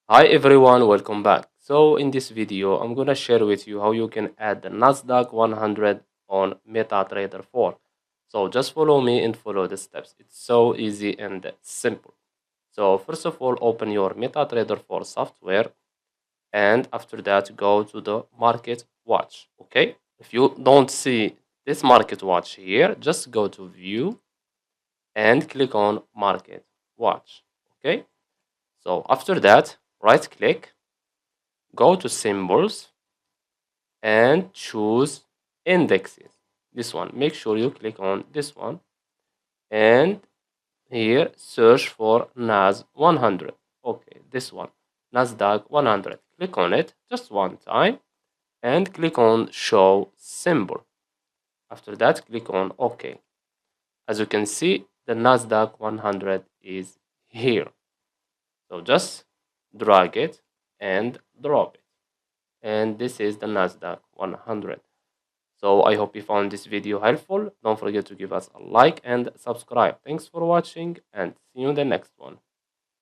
Hi everyone, welcome back. So in this video, I'm gonna share with you how you can add the Nasdaq 100 on MetaTrader 4. So just follow me and follow the steps. It's so easy and simple. So first of all, open your MetaTrader 4 software, and after that, go to the Market Watch. Okay. If you don't see this Market Watch here, just go to View and click on Market Watch. Okay. So after that, right click, go to Symbols and choose Indexes. This one. Make sure you click on this one. And here, search for NAS 100. Okay, this one. Nasdaq 100. Click on it just one time and click on Show Symbol. After that, click on OK. As you can see, the Nasdaq 100 is here. So just drag it and drop it. And this is the Nasdaq 100. So I hope you found this video helpful. Don't forget to give us a like and subscribe. Thanks for watching and see you in the next one.